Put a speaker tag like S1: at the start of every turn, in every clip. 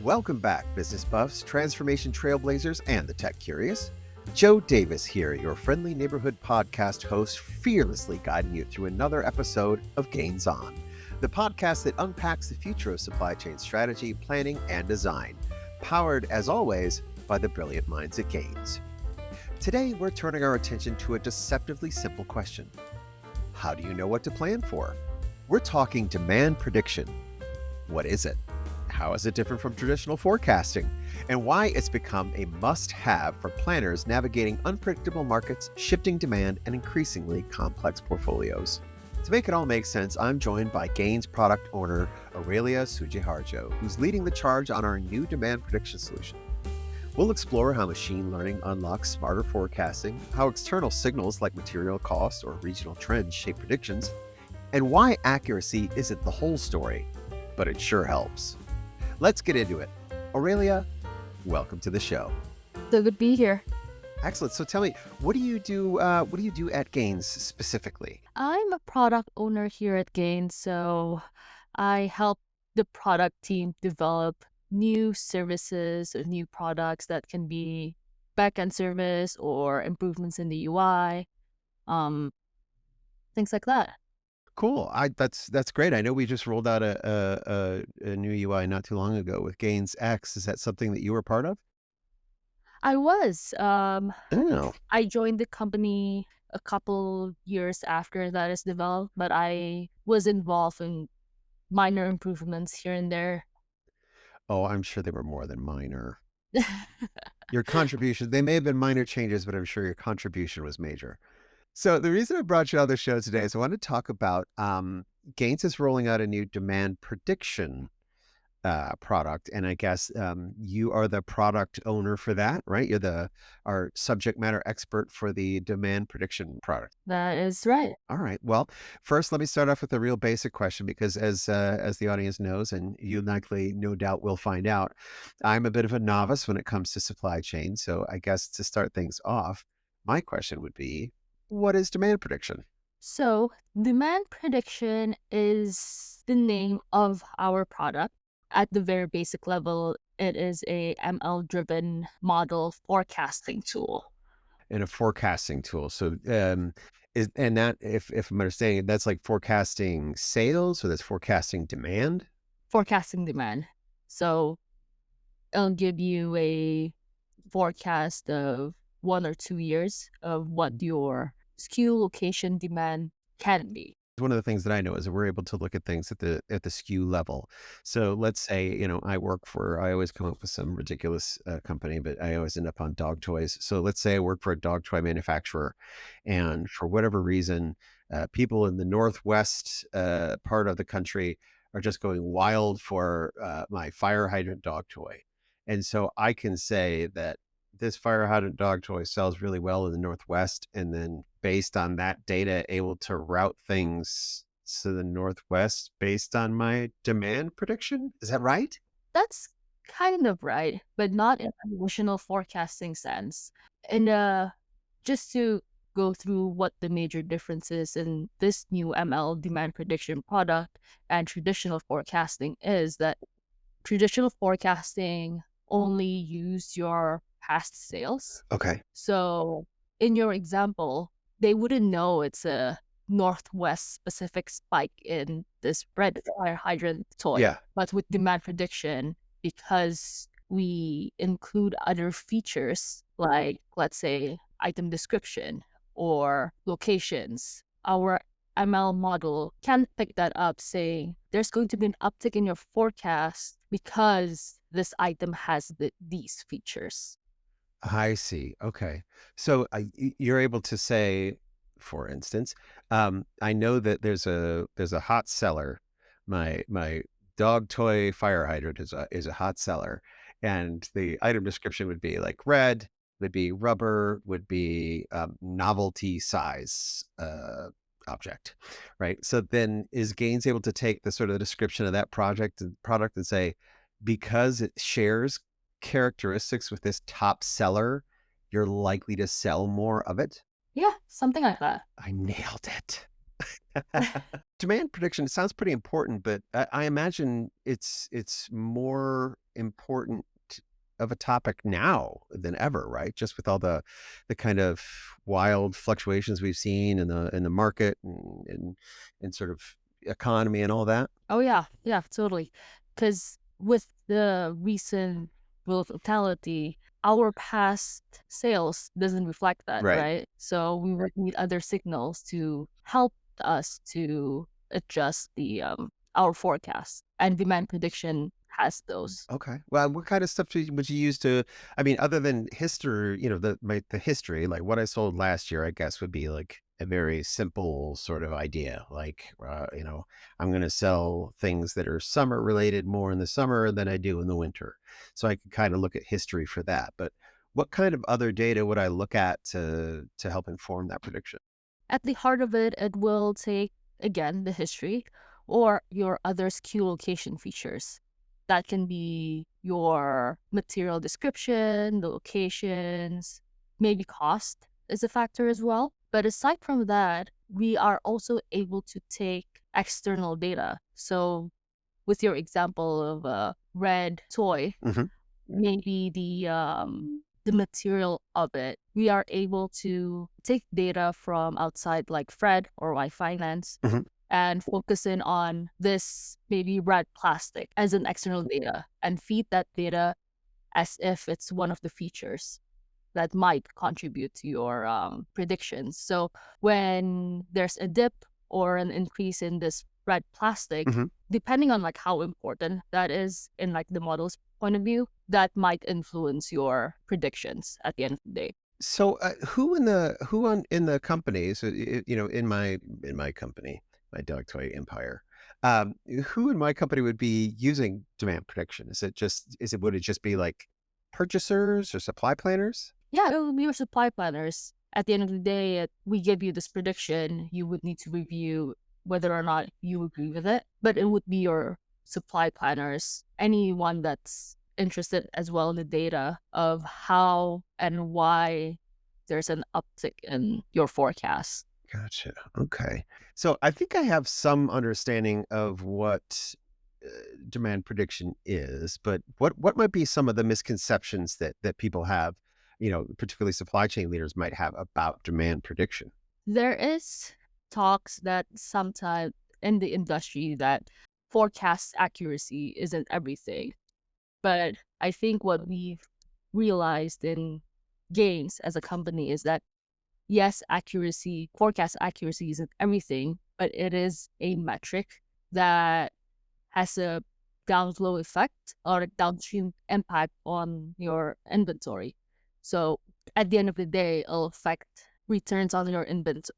S1: Welcome back, business buffs, transformation trailblazers, and the tech curious. Joe Davis here, your friendly neighborhood podcast host, fearlessly guiding you through another episode of Gains On, the podcast that unpacks the future of supply chain strategy, planning, and design, powered, as always, by the brilliant minds at Gains. Today, we're turning our attention to a deceptively simple question. How do you know what to plan for? We're talking demand prediction. What is it? How is it different from traditional forecasting? And why it's become a must-have for planners navigating unpredictable markets, shifting demand, and increasingly complex portfolios. To make it all make sense, I'm joined by Gains product owner Aurellia Sudihardjo, who's leading the charge on our new demand prediction solution. We'll explore how machine learning unlocks smarter forecasting, how external signals like material costs or regional trends shape predictions, and why accuracy isn't the whole story, but it sure helps. Let's get into it. Aurellia, welcome to the show.
S2: So good to be here.
S1: Excellent. So tell me, what do you do at Gains specifically?
S2: I'm a product owner here at Gain, so I help the product team develop new services or new products that can be back-end service or improvements in the UI, things like that.
S1: Cool. That's great. I know we just rolled out a new UI not too long ago with Gains X. Is that something that you were part of?
S2: I was.
S1: Oh,
S2: I joined the company a couple years after that is developed, but I was involved in minor improvements here and there.
S1: I'm sure they were more than minor. Your contribution, they may have been minor changes, but I'm sure your contribution was major. So the reason I brought you on the show today is I want to talk about Gains is rolling out a new demand prediction product, and I guess you are the product owner for that, right? You're our subject matter expert for the demand prediction product.
S2: That is right.
S1: All right. Well, first, let me start off with a real basic question, because as the audience knows, and you likely, no doubt, will find out, I'm a bit of a novice when it comes to supply chain. So I guess to start things off, my question would be, what is demand prediction?
S2: So, demand prediction is the name of our product. At the very basic level, it is a ML-driven model forecasting tool.
S1: And a forecasting tool. So if I'm understanding, that's like forecasting sales, or that's forecasting demand?
S2: Forecasting demand. So, it'll give you a forecast of 1 or 2 years of what your SKU location demand can be.
S1: One of the things that I know is that we're able to look at things at the SKU level. So let's say, I always come up with some ridiculous company, but I always end up on dog toys. So let's say I work for a dog toy manufacturer, and for whatever reason, people in the Northwest part of the country are just going wild for my fire hydrant dog toy. And so I can say that this fire hydrant dog toy sells really well in the Northwest, and then based on that data, able to route things to the Northwest based on my demand prediction. Is that right?
S2: That's kind of right, but not in a traditional forecasting sense. And just to go through what the major differences in this new ML demand prediction product and traditional forecasting is that traditional forecasting only use your past sales.
S1: Okay.
S2: So in your example, they wouldn't know it's a Northwest specific spike in this red fire hydrant toy.
S1: Yeah.
S2: But with demand prediction, because we include other features like, let's say, item description or locations, our ML model can pick that up, saying there's going to be an uptick in your forecast because this item has these features.
S1: I see. Okay. So you're able to say, for instance, I know that there's a hot seller. My dog toy fire hydrant is a hot seller, and the item description would be like red, would be rubber, would be novelty size object, right? So then is Gaines able to take the sort of description of that product and say, because it shares characteristics with this top seller, you're likely to sell more of it?
S2: Yeah, something like that.
S1: I nailed it. Demand prediction sounds pretty important, but I imagine it's more important of a topic now than ever, right? Just with all the kind of wild fluctuations we've seen in the market and sort of economy and all that.
S2: Oh yeah, yeah, totally. Because with the recent volatility, our past sales doesn't reflect that,
S1: Right.
S2: right? So we would need other signals to help us to adjust the our forecast, and demand prediction has those.
S1: Okay. Well, what kind of stuff would you use to? I mean, other than history, the history, like what I sold last year, I guess would be like a very simple sort of idea. Like, I'm going to sell things that are summer related more in the summer than I do in the winter. So I could kind of look at history for that. But what kind of other data would I look at to help inform that prediction?
S2: At the heart of it, it will take, again, the history or your other SKU location features. That can be your material description, the locations, maybe cost is a factor as well. But aside from that, we are also able to take external data. So, with your example of a red toy,
S1: Hmm.
S2: maybe the material of it. We are able to take data from outside like Fred or Y Finance
S1: Hmm.
S2: and focus in on this maybe red plastic as an external data and feed that data as if it's one of the features that might contribute to your predictions. So when there's a dip or an increase in this red plastic,
S1: Hmm.
S2: depending on like how important that is in like the model's point of view, that might influence your predictions at the end of the day.
S1: So, who in the company? So, in my company, my dog toy empire, who in my company would be using demand prediction? Would it just be like purchasers or supply planners?
S2: Yeah, it would be your supply planners. At the end of the day, we give you this prediction. You would need to review whether or not you agree with it, but it would be your supply planners, anyone that's interested as well in the data of how and why there's an uptick in your forecast.
S1: Gotcha. Okay. So I think I have some understanding of what uh, demand prediction is, but what might be some of the misconceptions that people have, particularly supply chain leaders might have about demand prediction?
S2: There is talks that sometimes in the industry that forecast accuracy isn't everything. But I think what we've realized in gains as a company is that yes, accuracy, forecast accuracy isn't everything, but it is a metric that has a downflow effect or a downstream impact on your inventory. So at the end of the day, it'll affect returns on your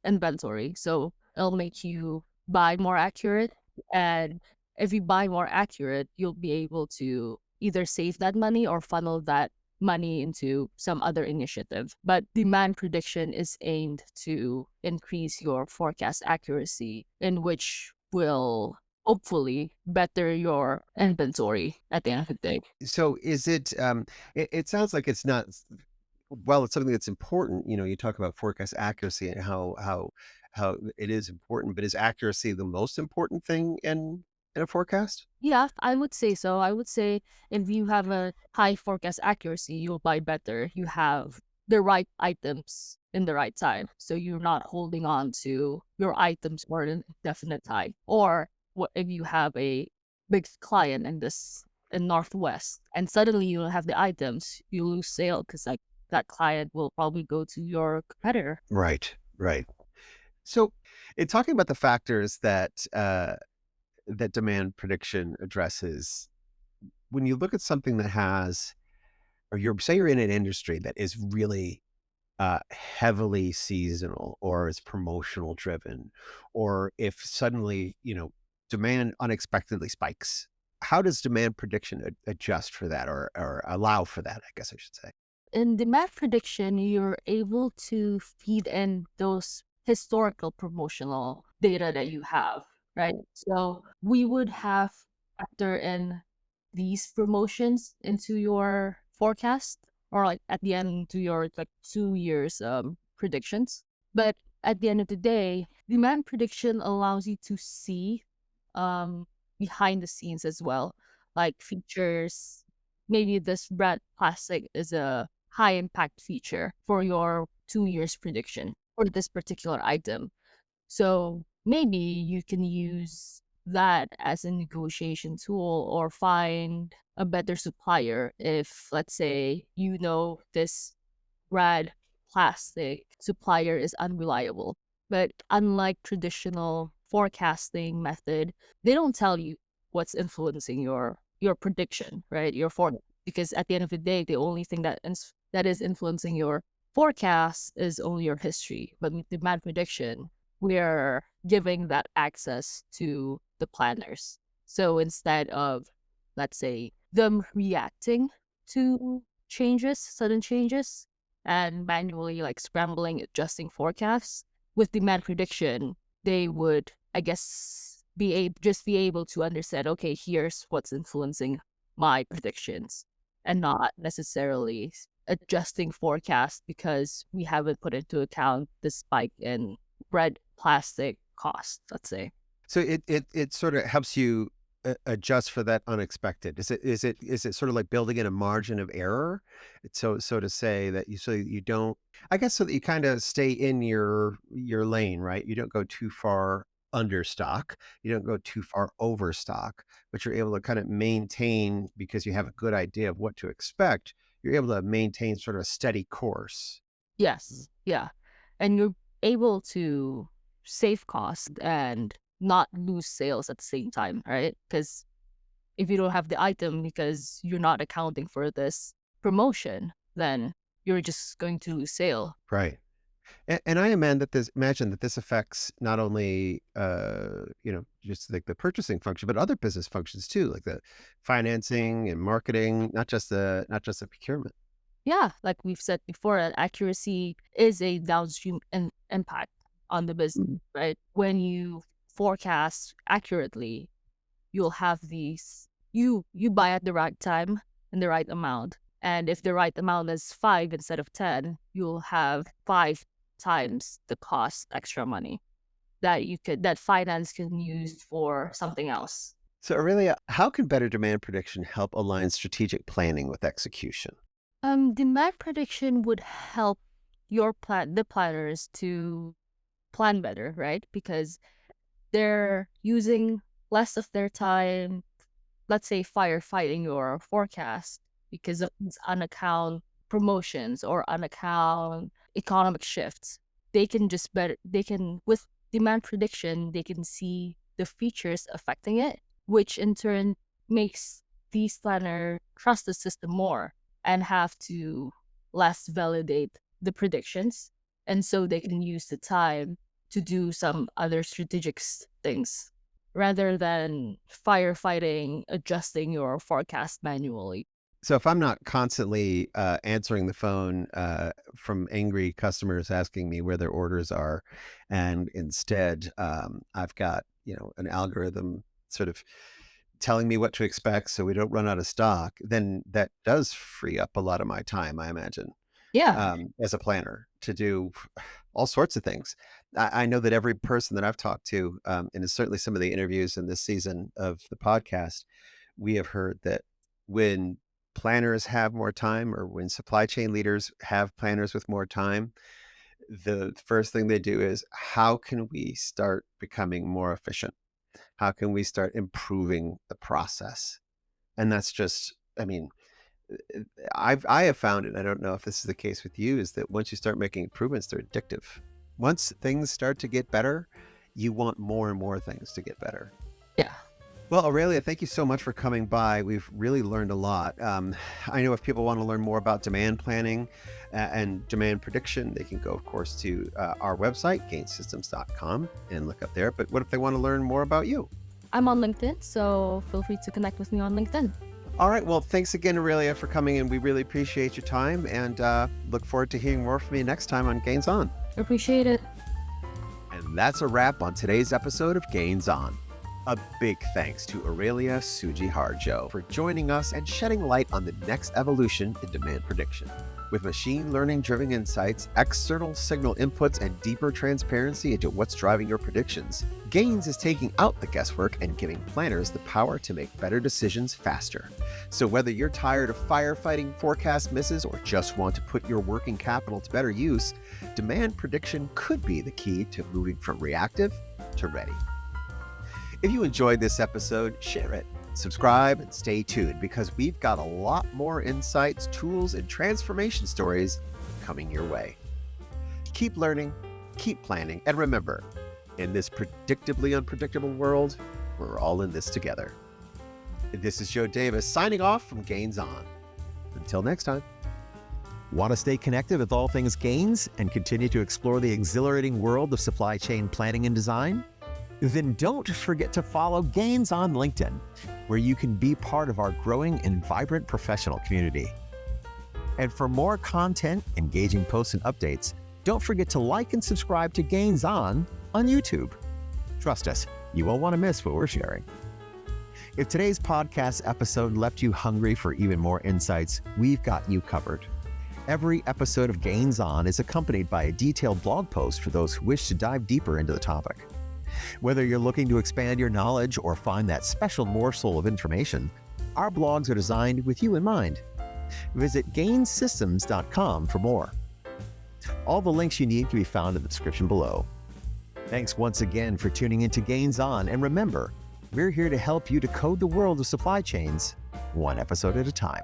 S2: inventory. So it'll make you buy more accurate. And if you buy more accurate, you'll be able to either save that money or funnel that money into some other initiative. But demand prediction is aimed to increase your forecast accuracy, in which will hopefully better your inventory at the end of the day.
S1: So is it, it sounds like it's not, well, it's something that's important. You talk about forecast accuracy and how it is important, but is accuracy the most important thing in a forecast?
S2: Yeah, I would say so. I would say if you have a high forecast accuracy, you'll buy better. You have the right items in the right time. So you're not holding on to your items for an indefinite time. Or what if you have a big client in this in Northwest and suddenly you don't have the items, you lose sale because like that client will probably go to your competitor.
S1: Right, right. So, in talking about the factors that demand prediction addresses, when you look at something that has, or you're in an industry that is really heavily seasonal or is promotional driven, or if suddenly, demand unexpectedly spikes, how does demand prediction adjust for that or allow for that? I guess I should say.
S2: In demand prediction, you're able to feed in those historical promotional data that you have, right? So we would have factor in these promotions into your forecast or like at the end to your like 2 years predictions. But at the end of the day, Demand prediction allows you to see behind the scenes as well, like features. Maybe this brand plastic is a high impact feature for your 2 years prediction for this particular item. So maybe you can use that as a negotiation tool or find a better supplier if, let's say, this red plastic supplier is unreliable. But unlike traditional forecasting method, they don't tell you what's influencing your prediction, right? Your forecast, because at the end of the day, the only thing that is influencing your forecast is only your history. But with demand prediction, we are giving that access to the planners. So instead of, let's say, them reacting to sudden changes, and manually like scrambling, adjusting forecasts, with demand prediction, they would, I guess, just be able to understand, okay, here's what's influencing my predictions, and not necessarily adjusting forecast because we haven't put into account the spike in red plastic cost, let's say.
S1: So it sort of helps you adjust for that unexpected. Is it sort of like building in a margin of error? So to say that so you don't, I guess, so that you kind of stay in your lane, right? You don't go too far under stock, you don't go too far over stock, but you're able to kind of maintain, because you have a good idea of what to expect. You're able to maintain sort of a steady course.
S2: Yes, yeah, and you're able to save cost and not lose sales at the same time, right? Because if you don't have the item because you're not accounting for this promotion, then you're just going to lose sale.
S1: Right. And I imagine that this affects not only just like the purchasing function, but other business functions too, like the financing and marketing, not just the procurement.
S2: Yeah, like we've said before, that accuracy is a downstream impact on the business, right? When you forecast accurately, you'll have you buy at the right time and the right amount. And if the right amount is 5 instead of 10, you'll have 5 times the cost extra money that finance can use for something else.
S1: So Aurelia, how can better demand prediction help align strategic planning with execution?
S2: Demand prediction would help the planners to plan better, right? Because they're using less of their time, let's say, firefighting your forecast because of these unaccount promotions or unaccount economic shifts. With demand prediction, they can see the features affecting it, which in turn makes these planner trust the system more and have to less validate the predictions. And so they can use the time to do some other strategic things rather than firefighting, adjusting your forecast manually.
S1: So if I'm not constantly answering the phone from angry customers asking me where their orders are, and instead I've got an algorithm sort of telling me what to expect so we don't run out of stock, then that does free up a lot of my time, I imagine,
S2: Yeah.
S1: as a planner to do all sorts of things. I know that every person that I've talked to, and certainly some of the interviews in this season of the podcast, we have heard that when planners have more time, or when supply chain leaders have planners with more time, the first thing they do is, how can we start becoming more efficient? How can we start improving the process? And that's just, I mean, I have found, and I don't know if this is the case with you, is that once you start making improvements, they're addictive. Once things start to get better, you want more and more things to get better.
S2: Yeah.
S1: Well, Aurelia, thank you so much for coming by. We've really learned a lot. I know if people want to learn more about demand planning and demand prediction, they can go, of course, to our website, gainsystems.com, and look up there. But what if they want to learn more about you?
S2: I'm on LinkedIn, so feel free to connect with me on LinkedIn.
S1: All right. Well, thanks again, Aurelia, for coming in. We really appreciate your time, and look forward to hearing more from you next time on Gains On.
S2: Appreciate it.
S1: And that's a wrap on today's episode of Gains On. A big thanks to Aurellia Sudihardjo for joining us and shedding light on the next evolution in demand prediction. With machine learning driven insights, external signal inputs, and deeper transparency into what's driving your predictions, Gains is taking out the guesswork and giving planners the power to make better decisions faster. So whether you're tired of firefighting forecast misses or just want to put your working capital to better use, demand prediction could be the key to moving from reactive to ready. If you enjoyed this episode, share it. Subscribe and stay tuned because we've got a lot more insights, tools, and transformation stories coming your way. Keep learning, keep planning, and remember, in this predictably unpredictable world, we're all in this together. This is Joe Davis signing off from Gains On. Until next time.
S3: Want to stay connected with all things Gains and continue to explore the exhilarating world of supply chain planning and design? Then don't forget to follow Gains on LinkedIn, where you can be part of our growing and vibrant professional community. And for more content, engaging posts, and updates, don't forget to like and subscribe to Gains on YouTube. Trust us, you won't want to miss what we're sharing. If today's podcast episode left you hungry for even more insights, we've got you covered. Every episode of Gains On is accompanied by a detailed blog post for those who wish to dive deeper into the topic. Whether you're looking to expand your knowledge or find that special morsel of information, our blogs are designed with you in mind. Visit gainsystems.com for more. All the links you need can be found in the description below. Thanks once again for tuning into Gains On, and remember, we're here to help you decode the world of supply chains, one episode at a time.